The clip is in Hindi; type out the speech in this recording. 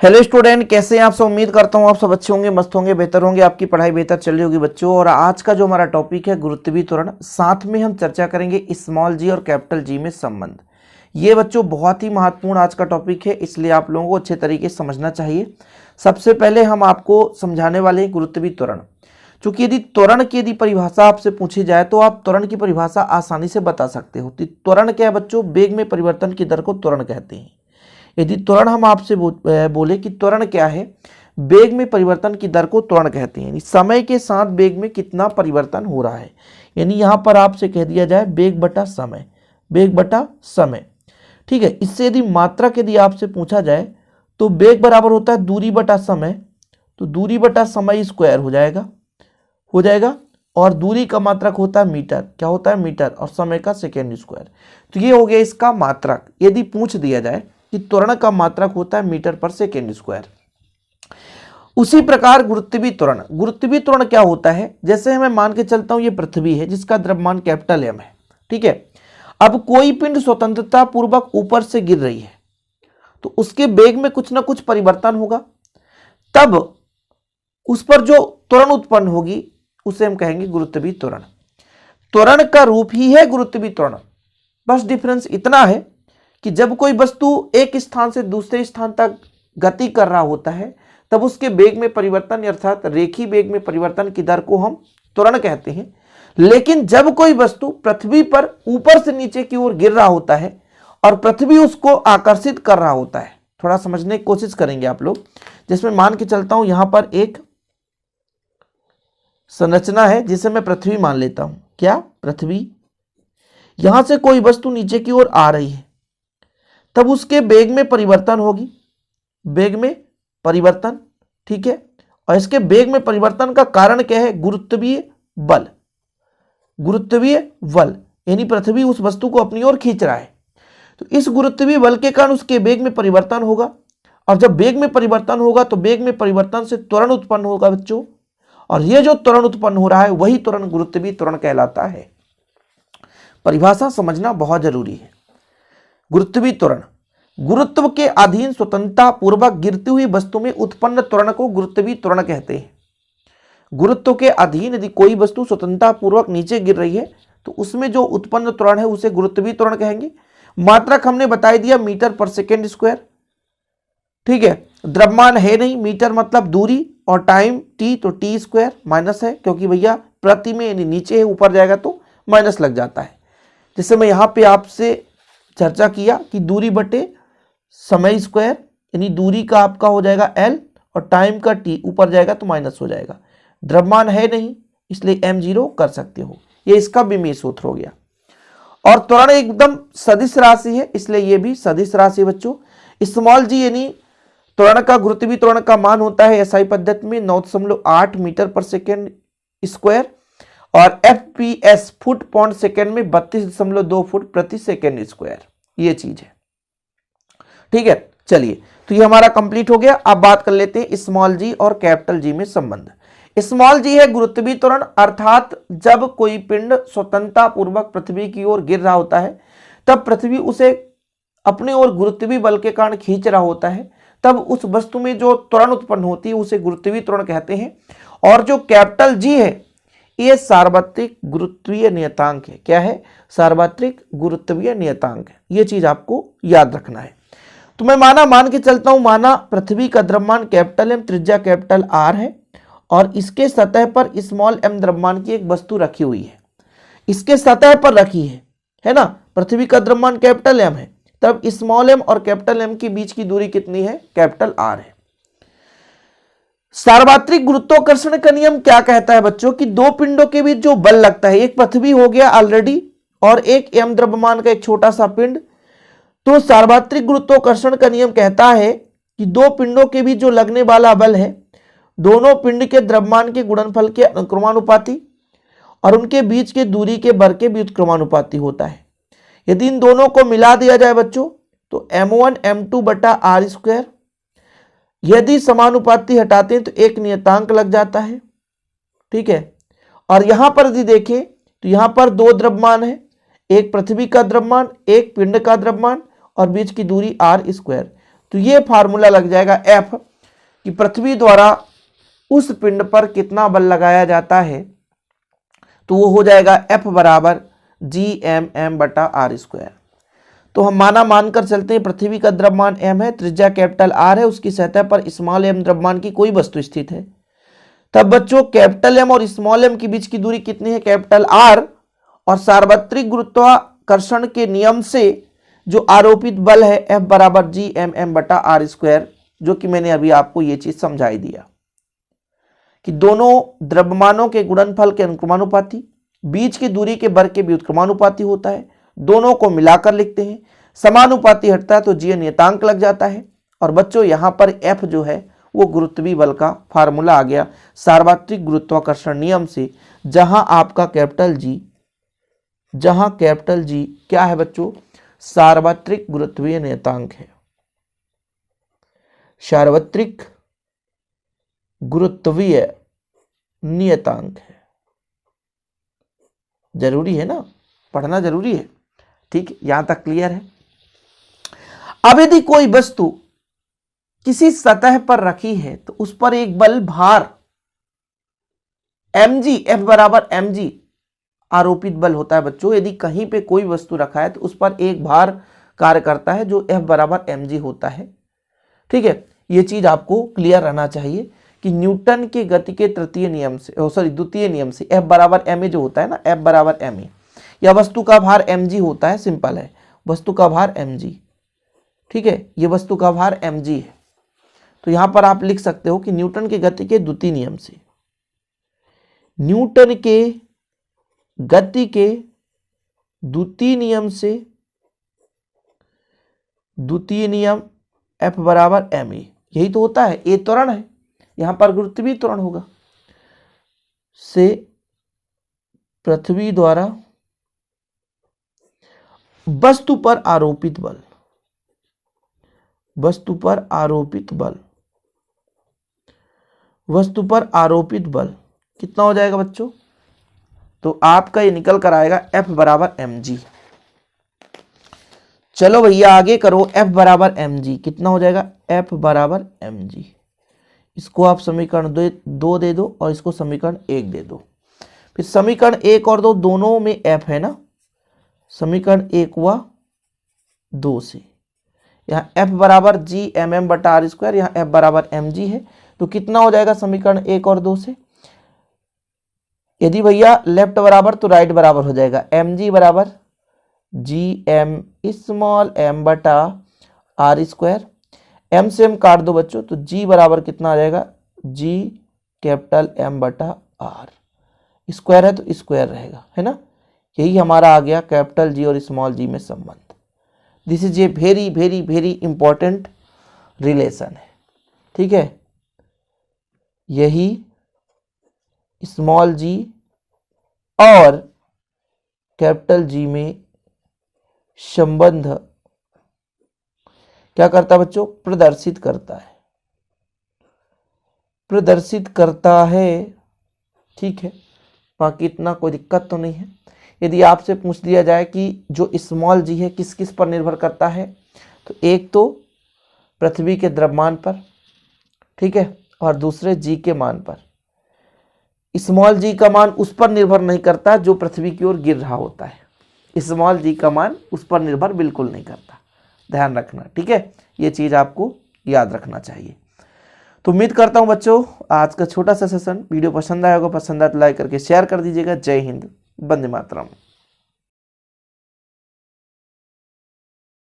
हेलो स्टूडेंट, कैसे हैं आप सब। उम्मीद करता हूं आप सब अच्छे होंगे, मस्त होंगे, बेहतर होंगे, आपकी पढ़ाई बेहतर चल रही होगी बच्चों। और आज का जो हमारा टॉपिक है गुरुत्वीय त्वरण, साथ में हम चर्चा करेंगे स्मॉल जी और कैपिटल जी में संबंध। ये बच्चों बहुत ही महत्वपूर्ण आज का टॉपिक है, इसलिए आप लोगों को अच्छे तरीके से समझना चाहिए। सबसे पहले हम आपको समझाने वाले हैं गुरुत्वीय त्वरण। चूंकि यदि त्वरण की परिभाषा आपसे पूछी जाए तो आप त्वरण की परिभाषा आसानी से बता सकते हो। तो त्वरण क्या है बच्चों? वेग में परिवर्तन की दर को त्वरण कहते हैं। यदि त्वरण हम आपसे बोले कि त्वरण क्या है, वेग में परिवर्तन की दर को त्वरण कहते हैं। यानी समय के साथ वेग में कितना परिवर्तन हो रहा है। यानी यहां पर आपसे कह दिया जाए वेग बटा समय, वेग बटा समय। ठीक है। इससे यदि मात्रक यदि आपसे पूछा जाए तो वेग बराबर होता है दूरी बटा समय, तो दूरी बटा समय स्क्वायर हो जाएगा। और दूरी का मात्रक होता है मीटर। क्या होता है? मीटर। और समय का सेकेंड स्क्वायर। तो ये हो गया इसका मात्रक। यदि पूछ दिया जाए कि त्वरण का मात्रक होता है मीटर पर सेकेंड स्क्वायर। उसी प्रकार गुरुत्वीय त्वरण, गुरुत्वीय त्वरण क्या होता है? जैसे मैं मान के चलता हूं ये पृथ्वी है जिसका द्रव्यमान कैपिटल एम है। ठीक है। अब कोई पिंड स्वतंत्रता पूर्वक ऊपर से गिर रही है तो उसके वेग में कुछ ना कुछ परिवर्तन होगा, तब उस पर जो त्वरण उत्पन्न होगी उसे हम कहेंगे गुरुत्वीय त्वरण। त्वरण का रूप ही है गुरुत्वीय त्वरण। बस डिफरेंस इतना है कि जब कोई वस्तु एक स्थान से दूसरे स्थान तक गति कर रहा होता है तब उसके वेग में परिवर्तन अर्थात रेखीय वेग में परिवर्तन की दर को हम त्वरण कहते हैं। लेकिन जब कोई वस्तु पृथ्वी पर ऊपर से नीचे की ओर गिर रहा होता है और पृथ्वी उसको आकर्षित कर रहा होता है, थोड़ा समझने की कोशिश करेंगे आप लोग। जिसमें मान के चलता हूं यहां पर एक संरचना है जिसे मैं पृथ्वी मान लेता हूं। क्या? पृथ्वी। यहां से कोई वस्तु नीचे की ओर आ रही है तब उसके वेग में परिवर्तन होगी, वेग में परिवर्तन। ठीक है। और इसके वेग में परिवर्तन का कारण क्या है? गुरुत्वीय बल। गुरुत्वीय बल यानी पृथ्वी उस वस्तु को अपनी ओर खींच रहा है, तो इस गुरुत्वीय बल के कारण उसके वेग में परिवर्तन होगा। और जब वेग में परिवर्तन होगा तो वेग में परिवर्तन से त्वरण उत्पन्न होगा बच्चों। और यह जो त्वरण उत्पन्न हो रहा है वही त्वरण गुरुत्वीय त्वरण कहलाता है। परिभाषा समझना बहुत जरूरी है। गुरुत्वीय त्वरण, गुरुत्व के अधीन स्वतंत्रता पूर्वक गिरती हुई वस्तु में उत्पन्न त्वरण को गुरुत्वीय त्वरण कहते हैं। गुरुत्व के अधीन यदि कोई वस्तु स्वतंत्रता पूर्वक नीचे गिर रही है तो उसमें जो उत्पन्न त्वरण है उसे गुरुत्वीय त्वरण कहेंगे। मात्रक हमने बता दिया मीटर पर सेकेंड स्क्वायर। ठीक है। द्रव्यमान है नहीं, मीटर मतलब दूरी, और टाइम टी, तो टी स्क्वायर माइनस है क्योंकि भैया प्रति में यानी नीचे है, ऊपर जाएगा तो माइनस लग जाता है। जैसे मैं यहां पे आपसे चर्चा किया कि दूरी बटे समय स्क्वायर, यानी दूरी का आपका हो जाएगा एल और टाइम का टी, ऊपर जाएगा तो माइनस हो जाएगा। द्रव्यमान है नहीं इसलिए m0 कर सकते हो। ये इसका विमेय सूत्र हो गया। और त्वरण एकदम सदिश राशि है इसलिए ये भी सदिश राशि बच्चों। स्मॉल जी यानी त्वरण का, गुरुत्वीय त्वरण का मान होता है एसआई पद्धति में 9.8 मीटर पर सेकेंड स्क्वायर, और FPS फुट पॉइंट सेकेंड में 32.2 फुट प्रति सेकेंड स्क्वायर। ये चीज है। ठीक है। चलिए, तो ये हमारा कंप्लीट हो गया। अब बात कर लेते हैं स्मॉल जी और कैपिटल जी में संबंध। स्मॉल जी है गुरुत्वीय त्वरण, अर्थात जब कोई पिंड स्वतंत्रता पूर्वक पृथ्वी की ओर गिर रहा होता है तब पृथ्वी उसे अपने ओर गुरुत्वीय बल के कारण खींच रहा होता है, तब उस वस्तु में जो त्वरण उत्पन्न होती है उसे गुरुत्वीय त्वरण कहते हैं। और जो कैपिटल जी है ये सार्वत्रिक गुरुत्वीय नियतांक है। क्या है? सार्वत्रिक गुरुत्वीय नियतांक है। ये चीज आपको याद रखना है। तो मैं मान के चलता हूं, माना पृथ्वी का द्रव्यमान कैपिटल एम, त्रिज्या कैपिटल आर है, और इसके सतह पर स्मॉल एम द्रव्यमान की एक वस्तु रखी हुई है। इसके सतह पर रखी है ना। पृथ्वी का द्रव्यमान कैपिटल एम है, तब स्मॉल एम और कैपिटल एम के बीच की दूरी कितनी है? कैपिटल आर है। सार्वत्रिक गुरुत्वाकर्षण का नियम क्या कहता है बच्चों कि दो पिंडों के बीच जो बल लगता है, एक पृथ्वी हो गया ऑलरेडी और एक एम द्रव्यमान का एक छोटा सा पिंड, तो सार्वत्रिक गुरुत्वाकर्षण का नियम कहता है कि दो पिंडों के बीच जो लगने वाला बल है दोनों पिंड के द्रव्यमान के गुणनफल के अनुक्रमानुपाती और उनके बीच के दूरी के वर्ग के व्युत्क्रमानुपाती होता है। यदि इन दोनों को मिला दिया जाए बच्चों तो m1 m2 बटा आर स्क्वायर, यदि समानुपाती हटाते हैं तो एक नियतांक लग जाता है। ठीक है। और यहां पर यदि देखें तो यहां पर दो द्रव्यमान है, एक पृथ्वी का द्रव्यमान, एक पिंड का द्रव्यमान, और बीच की दूरी आर स्क्वायर। तो ये फार्मूला लग जाएगा एफ कि पृथ्वी द्वारा उस पिंड पर कितना बल लगाया जाता है, तो वो हो जाएगा एफ बराबर G(m)/r²। तो हम मानकर चलते हैं पृथ्वी का द्रव्यमान m है, त्रिज्या कैपिटल R है, उसकी सतह पर स्मॉल m द्रव्यमान की कोई वस्तु स्थित है। तब बच्चों कैपिटल M और स्मॉल m के बीच की दूरी कितनी है, कैपिटल R, और सार्वत्रिक गुरुत्वाकर्षण के नियम से जो आरोपित बल है F बराबर G(m)/r², जो कि मैंने अभी आपको ये चीज समझाई दिया कि दोनों द्रव्यमानों के गुणनफल के अनुक्रमानुपाती, बीच की दूरी के वर्ग के व्युत्क्रमानुपाती होता है, दोनों को मिलाकर लिखते हैं, समानुपाती हटता है तो जी नियतांक लग जाता है। और बच्चों यहाँ पर F जो है वो गुरुत्वीय बल का फार्मूला आ गया सार्वत्रिक गुरुत्वाकर्षण नियम से, जहां आपका कैपिटल G क्या है बच्चों, सार्वत्रिक गुरुत्वीय नियतांक है, सार्वत्रिक गुरुत्वीय नियतांक है। जरूरी है ना, पढ़ना जरूरी है, ठीक, यहां तक क्लियर है। अब यदि कोई वस्तु किसी सतह पर रखी है तो उस पर एक बल भार mg, F बराबर mg आरोपित बल होता है बच्चों। यदि कहीं पे कोई वस्तु रखा है तो उस पर एक भार कार्य करता है जो F बराबर mg होता है, ठीक है। ये चीज आपको क्लियर रहना चाहिए कि न्यूटन के गति के द्वितीय नियम से F बराबर ma जो होता है ना, F बराबर ma, या वस्तु का भार mg होता है, सिंपल है, वस्तु का भार mg, ठीक है, ये वस्तु का भार mg है। तो यहां पर आप लिख सकते हो कि न्यूटन के गति के द्वितीय नियम से, न्यूटन के गति के द्वितीय नियम से, द्वितीय नियम F बराबर ma, यही तो होता है, ए त्वरण है, यहां पर गुरुत्वीय त्वरण होगा, से पृथ्वी द्वारा वस्तु पर आरोपित बल, वस्तु पर आरोपित बल, वस्तु पर आरोपित बल कितना हो जाएगा बच्चों, तो आपका ये निकल कर आएगा F बराबर mg। चलो भैया आगे करो, F बराबर mg कितना हो जाएगा, F बराबर mg। इसको आप समीकरण 2 दे दो और इसको समीकरण 1 दे दो। फिर समीकरण 1 और 2 दोनों में F है ना, समीकरण 1 हुआ 2 से, यहाँ F बराबर G(m)/r², यहाँ F बराबर mg है, तो कितना हो जाएगा समीकरण 1 और 2 से। यदि भैया लेफ्ट बराबर तो राइट बराबर हो जाएगा, mg बराबर Gm(m)/r², m से m काट दो बच्चों, तो g बराबर कितना आ जाएगा, G(m)/r, स्क्वायर है तो स्क्वायर रहेगा, है ना। यही हमारा आ गया कैपिटल G और स्मॉल g में संबंध। This is a very very very important relation है, ठीक है। यही स्मॉल g और कैपिटल G में संबंध क्या करता है बच्चों, प्रदर्शित करता है, प्रदर्शित करता है, ठीक है। बाकी इतना कोई दिक्कत तो नहीं है। यदि आपसे पूछ दिया जाए कि जो स्मॉल g है किस किस पर निर्भर करता है, तो एक तो पृथ्वी के द्रव्यमान पर, ठीक है, और दूसरे g के मान पर। स्मॉल g का मान उस पर निर्भर नहीं करता जो पृथ्वी की ओर गिर रहा होता है, स्मॉल g का मान उस पर निर्भर बिल्कुल नहीं करता, ध्यान रखना, ठीक है। ये चीज आपको याद रखना चाहिए। तो उम्मीद करता हूं बच्चों आज का छोटा सा सेशन वीडियो पसंद आया होगा, पसंद आया तो लाइक करके शेयर कर दीजिएगा। जय हिंद, वंदे मातरम।